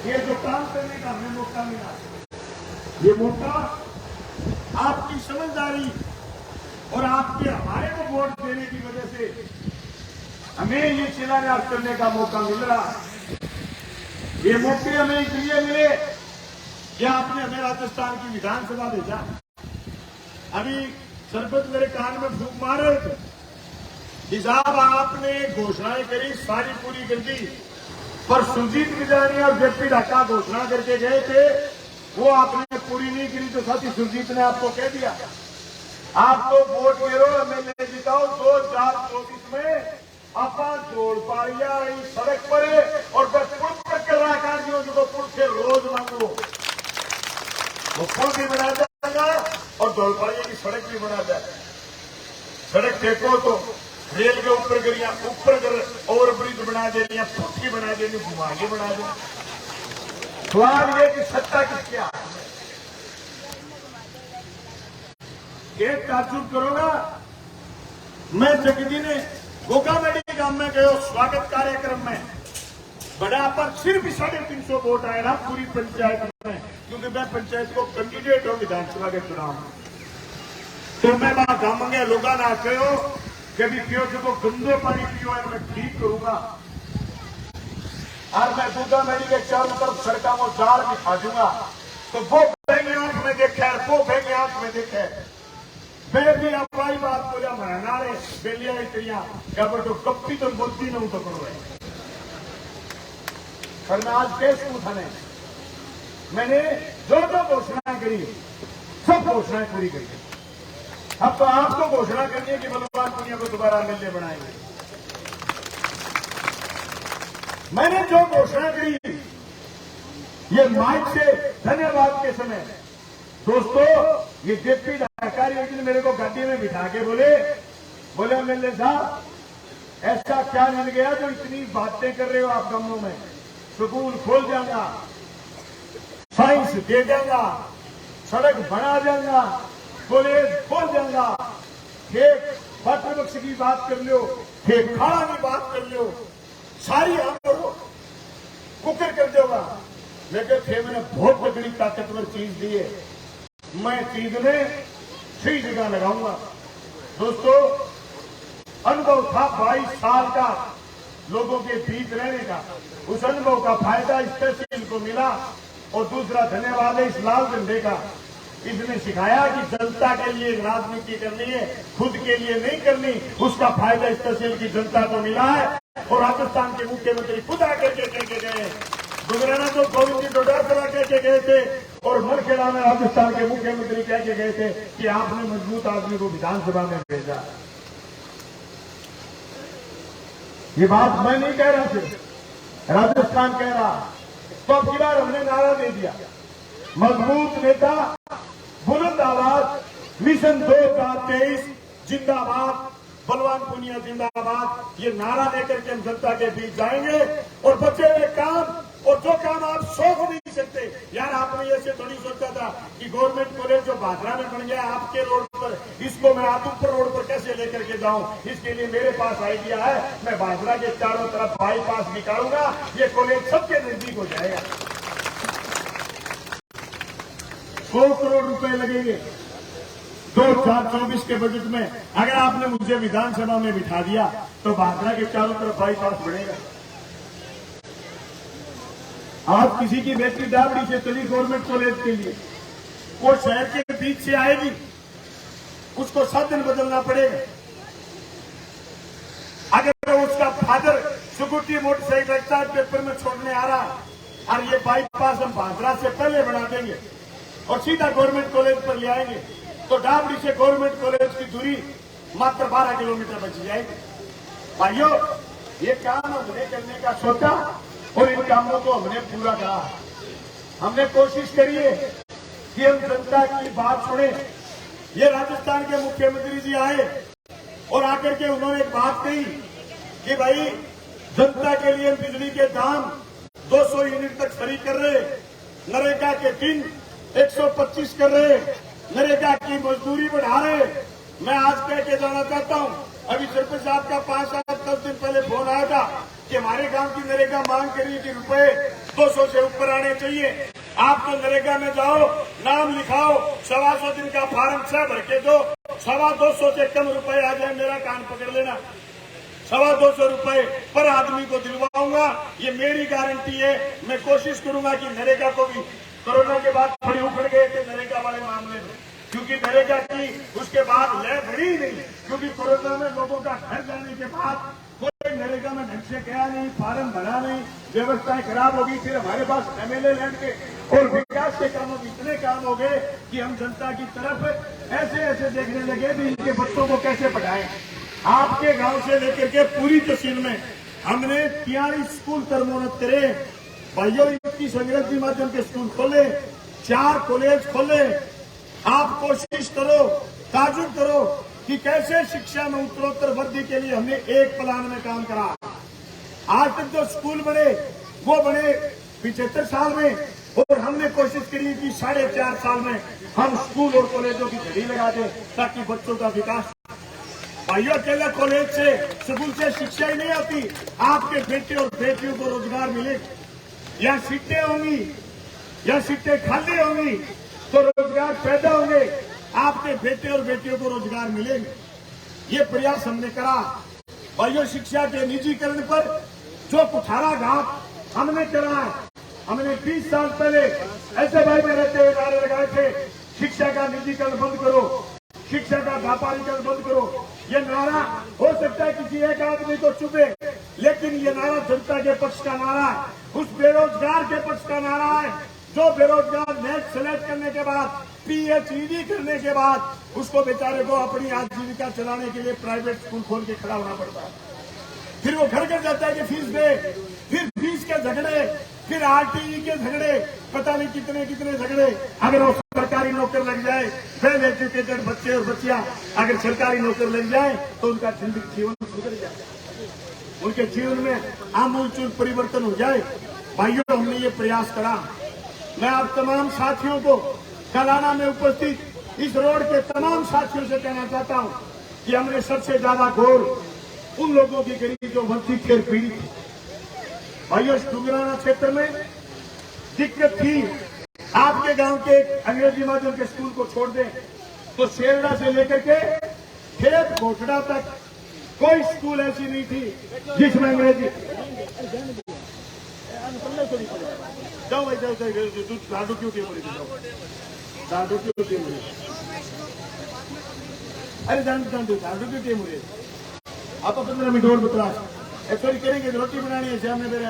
ये जो काम करने का हमें मौका मिला, ये मौका आपकी समझदारी और आपके हमारे को वोट देने की वजह से हमें ये शिलान्यास करने का मौका मिल रहा। ये मौके हमें इसलिए मिले कि आपने हमें राजस्थान की विधानसभा भेजा। अभी सरपंच मेरे कान में फूंक मार रहे थे कि साहब आपने घोषणाएं करी, सारी पूरी कर दी, पर सुरजीत गिलानी और जेपी ढाका घोषणा करके गए थे, वो आपने पूरी नहीं करी। तो साथी सुरजीत ने आपको कह दिया आप तो वोट करो, एमएलए जिताओ, 2024 में आप जोड़ पारिया सड़क पर और बस पुल पर कर रहा कार्यों जो पुल से रोज मांगो, वो पुल भी बना जाएगा और दौड़ पारिया की सड़क भी बना जाए। सड़क देखो तो रेल के ऊपर गरिया ऊपर कर ओवरब्रिज बना देनी, पुट्ठी बना देनी, घुमागे बना देनी। सवाल ये कि सत्ता किसके हाथ में? एक ताजुब करोगा, मैं जगदी ने गोकामेडी गांव में गयो स्वागत कार्यक्रम में, बड़ा पर सिर्फ 350 वोट आए ना पूरी पंचायत में, क्योंकि मैं पंचायत को कैंडिडेट हूं विधानसभा के चुनाव में। तो मैं वहां गांव में लोग ना कहो कभी पियो जो गंदे पानी पियो है मैं ठीक करूंगा, और मैं गोकामेडी के चारों तरफ सड़कों को जाल बिछा दूंगा। तो वो बहने आंख में देखे, वो बहने आंख में देखे, मैं भी अपाई बात बोलिया महंगा रे बेलिया इतरिया क्या तो कप्पी तो बोलती नहीं तो करो। पर मैं आज केस उठाने मैंने जो घोषणा करी सब घोषणाएं पूरी करी। अब तो आपको घोषणा करनी है कि बलवान पुनिया को दोबारा एमएलए बनाएंगे। मैंने जो घोषणा करी ये माइक से धन्यवाद के समय दोस्तों, ये जेपी ढाका एक दिन मेरे को गाड़ी में बिठा के बोले एमएलए साहब ऐसा क्या मिल गया जो इतनी बातें कर रहे हो आप गांवों में? स्कूल खोल जाऊंगा, साइंस दे जाऊंगा, सड़क बना जाऊंगा, कॉलेज खोल जाऊंगा, खेत पत्र बक्स की बात कर लो, खेत खाड़ा की बात कर लो, सारी हम कुकर कर दूंगा। लेकिन थे मैंने बहुत तगड़ी ताकतवर चीज दी है, मैं चीज में सही जगह लगाऊंगा। दोस्तों अनुभव था 22 साल का लोगों के बीच रहने का, उस अनुभव का फायदा इस तहसील को मिला। और दूसरा धन्यवाद है इस लाल झंडे का, इसने सिखाया कि जनता के लिए राजनीति करनी है, खुद के लिए नहीं करनी। उसका फायदा इस तहसील की जनता को मिला है। और राजस्थान के मुख्यमंत्री खुद आकर के कह के गए, गुजराना तो गोविंद जी डोडासरा कह के गए थे और मनखेड़ा में राजस्थान के मुख्यमंत्री कह के गए थे कि आपने मजबूत आदमी को विधानसभा में भेजा। ये बात मैं नहीं कह रहा था, राजस्थान कह रहा। तो अब की बार हमने नारा दे दिया, मजबूत नेता, बुलंद आवाज, मिशन 2023 जिंदाबाद, बलवान पुनिया जिंदाबाद। ये नारा लेकर के हम जनता के बीच जाएंगे और बचे हुए काम और जो काम आप सोच नहीं सकते। यार आपने ऐसे थोड़ी सोचा था कि गवर्नमेंट कॉलेज जो भादरा में बन गया आपके रोड पर, इसको मैं आदमपुर रोड पर कैसे लेकर के जाऊं? इसके लिए मेरे पास आइडिया है, मैं भादरा के चारों तरफ बाईपास निकालूंगा, ये कॉलेज सबके नजदीक हो जाएगा। 100 करोड़ रुपए लगेंगे 2024 के बजट में। अगर आपने मुझे विधानसभा में बिठा दिया तो भादरा के चारों तरफ बाईपास बढ़ेगा। आज किसी की बेटी डाबड़ी से चली गवर्नमेंट कॉलेज के लिए, वो शहर के बीच से आएगी, उसको 7 दिन बदलना पड़ेगा। अगर उसका फादर स्कूटी मोटरसाइकिल रखता है पेपर में छोड़ने आ रहा और ये बाईपास हम भादरा से पहले बना देंगे और सीधा गवर्नमेंट कॉलेज पर ले आएंगे, तो डाबड़ी से गवर्नमेंट कॉलेज की दूरी मात्र 12 किलोमीटर बच जाएगी। भाइयों ये काम हमने करने का सोचा और इन कामों को हमने पूरा करा। हमने कोशिश करी है कि हम जनता की बात सुने। ये राजस्थान के मुख्यमंत्री जी आए और आकर के उन्होंने एक बात कही कि भाई जनता के लिए बिजली के दाम 200 यूनिट तक फ्री कर रहे, नरेगा के दिन 125 कर रहे, नरेगा की मजदूरी बढ़ा रहे। मैं आज कह के जाना चाहता हूं, अभी सरपंच साहब का 5-7-10 दिन पहले फोन आया था कि हमारे गांव की नरेगा मांग करी कि रुपए 200 से ऊपर आने चाहिए। आप तो नरेगा में जाओ, नाम लिखाओ, 125 दिन का फार्म 6 भर के दो, 225 से कम रुपए आ जाए, मेरा कान पकड़ लेना, 225 रुपए पर आदमी को दिलवाऊंगा, ये मेरी गारंटी है। मैं कोशिश करूंगा कि नरेगा को भी, कोरोना के बाद थोड़ी उखड़ गए थे नरेगा वाले मामले में, क्योंकि नरेगा की उसके बाद लय बढ़ी नहीं, क्योंकि कोरोना में लोगों का घर जाने के बाद कोई नरेगा में ढंग से गया नहीं, फार्म भरा नहीं, व्यवस्थाएं खराब हो गई। फिर हमारे पास MLA लैंड के और विकास के कामों में इतने काम हो गए कि हम जनता की तरफ ऐसे ऐसे देखने लगे भी इनके बच्चों को कैसे पढ़ाएं। आपके गांव से लेकर के पूरी तहसील में हमने 43 स्कूल कर्मोन्नत करे, भाइयों 21 अंग्रेजी माध्यम के स्कूल खोले, 4 कॉलेज खोले। आप कोशिश करो, ताजुब करो कि कैसे शिक्षा में उत्तरोत्तर वृद्धि के लिए हमने एक प्लान में काम करा। आज तक जो स्कूल बने वो बने 75 साल में, और हमने कोशिश करी कि 4.5 साल में हम स्कूल और कॉलेजों की घड़ी लगा दें ताकि बच्चों का विकास। भाइयों अकेला कॉलेज से, स्कूल से शिक्षा ही नहीं आती, आपके बेटे और बेटियों को रोजगार मिले। या सीटें होंगी या सीटें खाली होंगी तो रोजगार पैदा होंगे, आपके बेटे और बेटियों को रोजगार मिलेंगे। ये प्रयास हमने करा। भाइयों शिक्षा के निजीकरण पर जो कुठाराघात हमने करा है, हमने 20 साल पहले ऐसे भाई में रहते हुए नारे लगाए थे, शिक्षा का निजीकरण बंद करो, शिक्षा का व्यापारीकरण बंद करो। ये नारा हो सकता है किसी एक आदमी को चुभे, लेकिन ये नारा जनता के पक्ष का नारा है, उस बेरोजगार के पक्ष का नारा है जो बेरोजगार नेट सेलेक्ट करने के बाद, PhD करने के बाद उसको बेचारे को अपनी आजीविका चलाने के लिए प्राइवेट स्कूल खोल के खड़ा होना पड़ता है। फिर वो घर घर जाता है कि फीस दे, फिर फीस के झगड़े, फिर RTE के झगड़े, पता नहीं कितने कितने झगड़े। अगर वो सरकारी नौकर लग जाए, वेल एजुकेटेड बच्चे और बच्चियां अगर सरकारी नौकर लग जाए तो उनका जीवन सुधर जाए, उनके जीवन में आमूलचूल परिवर्तन हो जाए। भाइयों हमने ये प्रयास करा। मैं आप तमाम साथियों को, कलाना में उपस्थित इस रोड के तमाम साथियों से कहना चाहता हूं कि हमने सबसे ज्यादा घोर उन लोगों की करी जो वंचित खेर पीड़ित थी। भाइयों डुगराना क्षेत्र में दिक्कत थी। आपके गांव के अंग्रेजी माध्यम के स्कूल को छोड़ दें तो शेरडा से लेकर के खेत घोटड़ा तक कोई स्कूल ऐसी नहीं थी जिसमें अंग्रेजी। जाओ भाई जाओ, दादू क्यों बोली, दादू क्यों बोली, अरे दादू क्यों बोले। आप 15 मिनट और बता, सॉरी करेंगे, रोटी बनानी है, सामने मेरा